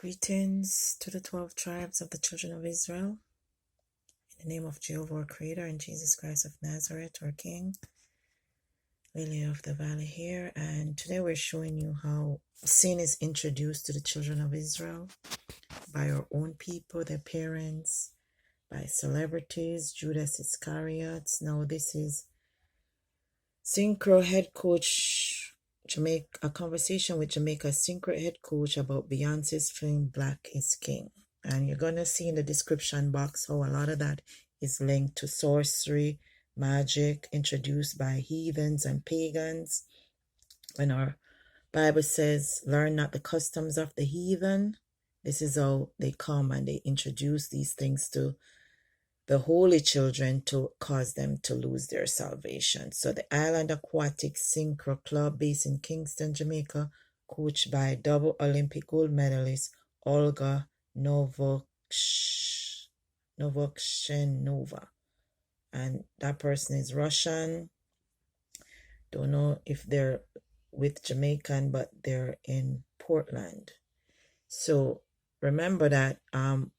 Greetings to the 12 tribes of the children of Israel. In the name of Jehovah, our Creator, and Jesus Christ of Nazareth, our King, Lily of the Valley here. And today we're showing you how sin is introduced to the children of Israel by our own people, their parents, by celebrities, Judas Iscariots. Now this is Synchro head coach Jamaica, a conversation with Jamaica's Synchro head coach about Beyonce's film Black is King. And you're going to see in the description box how a lot of that is linked to sorcery, magic, introduced by heathens and pagans. When our Bible says, learn not the customs of the heathen, this is how they come and they introduce these things to the holy children to cause them to lose their salvation. So the Island Aquatic Synchro Club based in Kingston, Jamaica, coached by double Olympic gold medalist Olga Novokshchenova. And that person is Russian. Don't know if they're with Jamaican, but they're in Portland. So remember that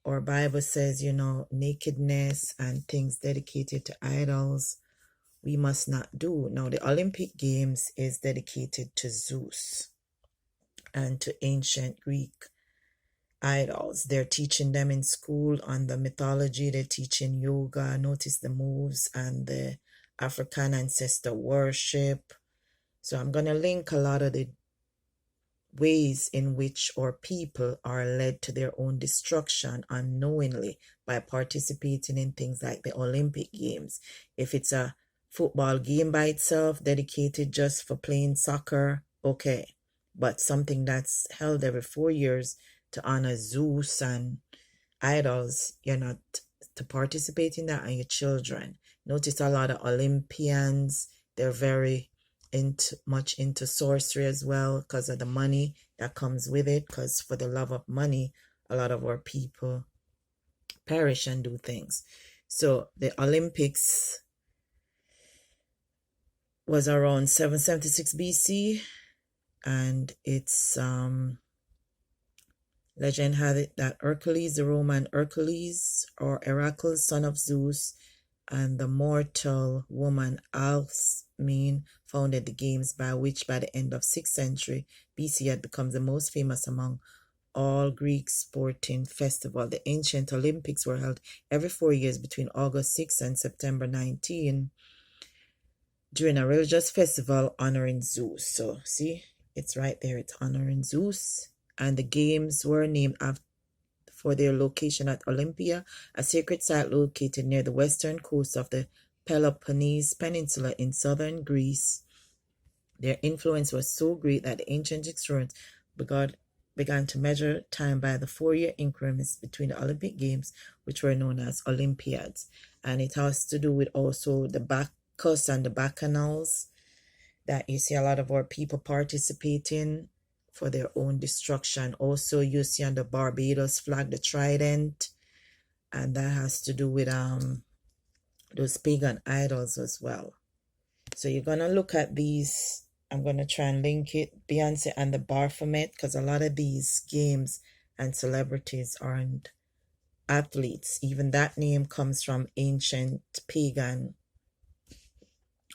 our Bible says, nakedness and things dedicated to idols, we must not do. Now, the Olympic Games is dedicated to Zeus and to ancient Greek idols. They're teaching them in school on the mythology. They're teaching yoga. Notice the moves and the African ancestor worship. So I'm going to link a lot of the ways in which our people are led to their own destruction unknowingly by participating in things like the Olympic Games. If it's a football game by itself, dedicated just for playing soccer, okay. But something that's held every 4 years to honor Zeus and idols, you're not to participate in that, and your children. Notice a lot of Olympians, they're very much into sorcery as well because of the money that comes with it, because for the love of money a lot of our people perish and do things. So the Olympics was around 776 BC, and it's legend had it that Hercules, the Roman Hercules or Heracles, son of Zeus, and the mortal woman Alcmene founded the games, by which by the end of 6th century BC had become the most famous among all Greek sporting festivals. The ancient Olympics were held every 4 years between August 6 and September 19 during a religious festival honoring Zeus. So see, it's right there, it's honoring Zeus. And the games were named after for their location at Olympia, a sacred site located near the western coast of the Peloponnese Peninsula in southern Greece. Their influence was so great that the ancient historians began to measure time by the 4-year increments between the Olympic Games, which were known as Olympiads. And it has to do with also the Bacchus and the Bacchanals that you see a lot of our people participating for their own destruction. Also, you see on the Barbados flag the trident, and that has to do with those pagan idols as well. So you're gonna look at these. I'm gonna try and link it, Beyonce and the Baphomet, because a lot of these games and celebrities aren't athletes. Even that name comes from ancient pagan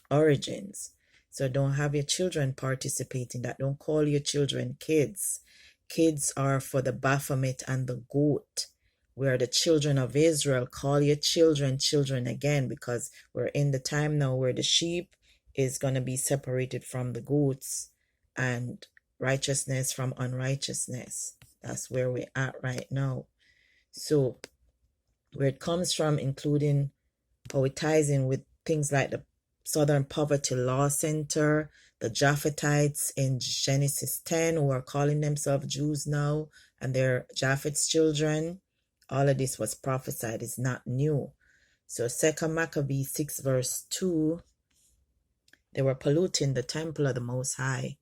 origins. So don't have your children participate in that. Don't call your children kids. Kids are for the Baphomet and the goat. We are the children of Israel. Call your children children again, because we're in the time now where the sheep is going to be separated from the goats and righteousness from unrighteousness. That's where we're at right now. So where it comes from, including how it ties in with things like the Southern Poverty Law Center, the Japhetites in Genesis 10, who are calling themselves Jews now, and they're Japheth's children. All of this was prophesied, it's not new. So 2 Maccabees 6 verse 2, they were polluting the temple of the Most High.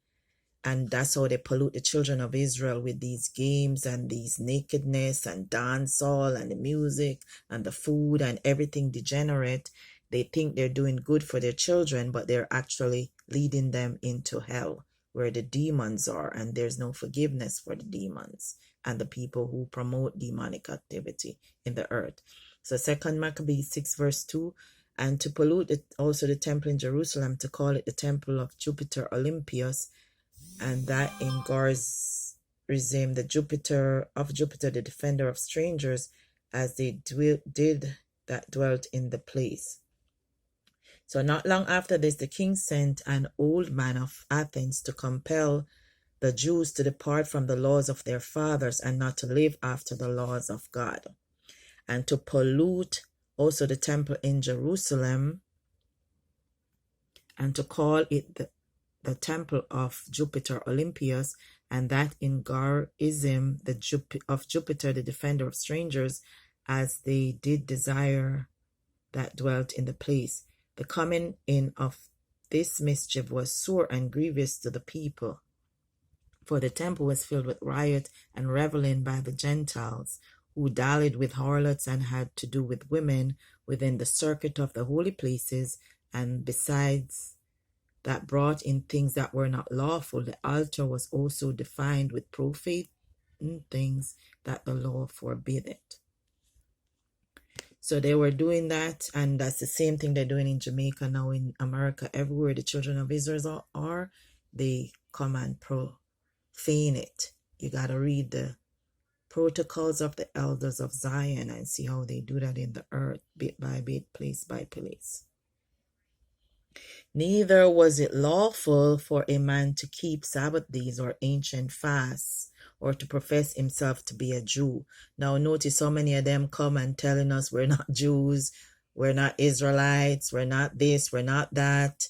And that's how they pollute the children of Israel with these games and these nakedness and dancehall and the music and the food and everything degenerate. They think they're doing good for their children, but they're actually leading them into hell where the demons are, and there's no forgiveness for the demons and the people who promote demonic activity in the earth. So 2 Maccabees 6 verse 2, and to pollute it, also the temple in Jerusalem, to call it the temple of Jupiter Olympius, and that in Garizim, the Jupiter, the defender of strangers, as they did that dwelt in the place. So not long after this, the king sent an old man of Athens to compel the Jews to depart from the laws of their fathers and not to live after the laws of God, and to pollute also the temple in Jerusalem, and to call it the temple of Jupiter Olympius, and that in Garizim, of Jupiter, the defender of strangers, as they did desire that dwelt in the place. The coming in of this mischief was sore and grievous to the people, for the temple was filled with riot and reveling by the Gentiles, who dallied with harlots and had to do with women within the circuit of the holy places, and besides that brought in things that were not lawful. The altar was also defined with profane things that the law forbid it. So they were doing that, and that's the same thing they're doing in Jamaica now, in America. Everywhere the children of Israel are, they come and profane it. You got to read the protocols of the elders of Zion and see how they do that in the earth, bit by bit, place by place. Neither was it lawful for a man to keep Sabbath days or ancient fasts, or to profess himself to be a Jew. Now notice how many of them come and telling us we're not Jews, we're not Israelites, we're not this, we're not that.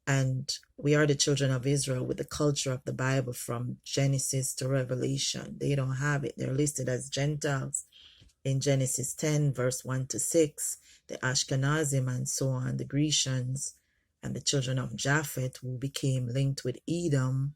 And we are the children of Israel with the culture of the Bible from Genesis to Revelation. They don't have it. They're listed as Gentiles in Genesis 10 verse 1 to 6. The Ashkenazim and so on, the Grecians and the children of Japheth, who became linked with Edom.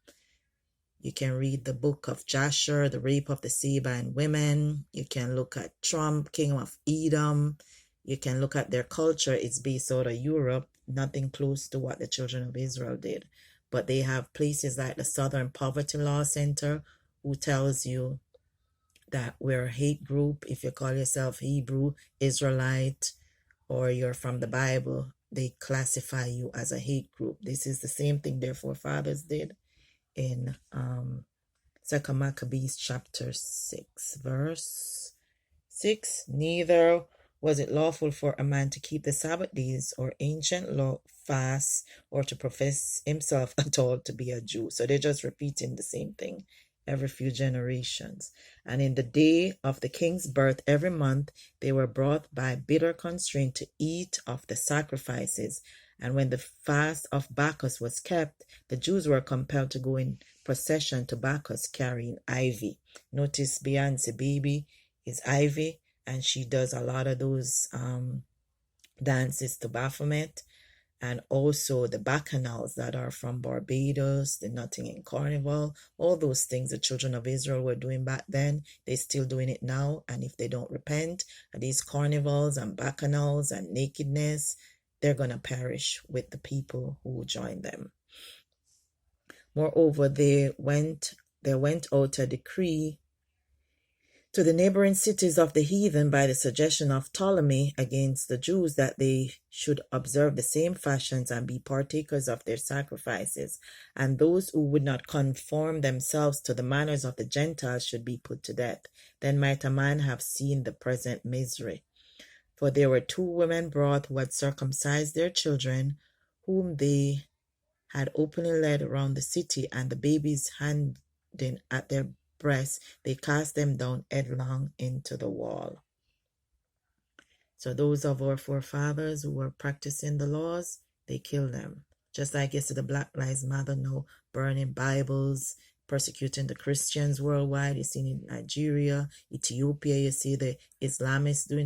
You can read the book of Jasher, the rape of the Sabine women. You can look at Trump, king of Edom. You can look at their culture. It's based out of Europe, nothing close to what the children of Israel did. But they have places like the Southern Poverty Law Center, who tells you that we're a hate group. If you call yourself Hebrew, Israelite, or you're from the Bible, they classify you as a hate group. This is the same thing their forefathers did in 2 Maccabees chapter 6 verse 6. Neither was it lawful for a man to keep the Sabbath days or ancient law fasts, or to profess himself at all to be a Jew. So they're just repeating the same thing every few generations. And in the day of the king's birth every month, they were brought by bitter constraint to eat of the sacrifices. And when the fast of Bacchus was kept, the Jews were compelled to go in procession to Bacchus carrying ivy. Notice Beyonce baby is Ivy, and she does a lot of those dances to Baphomet, and also the Bacchanals that are from Barbados, the Nottingham Carnival, all those things the children of Israel were doing back then, they're still doing it now. And if they don't repent, these carnivals and Bacchanals and nakedness, they're going to perish with the people who join them. Moreover, there went out a decree to the neighboring cities of the heathen by the suggestion of Ptolemy against the Jews, that they should observe the same fashions and be partakers of their sacrifices, and those who would not conform themselves to the manners of the Gentiles should be put to death. Then might a man have seen the present misery. For there were 2 women brought who had circumcised their children, whom they had openly led around the city, and the babies hanging at their breasts, they cast them down headlong into the wall. So those of our forefathers who were practicing the laws, they killed them. Just like yesterday, the Black Lives Matter now burning Bibles, persecuting the Christians worldwide. You see in Nigeria, Ethiopia, you see the Islamists doing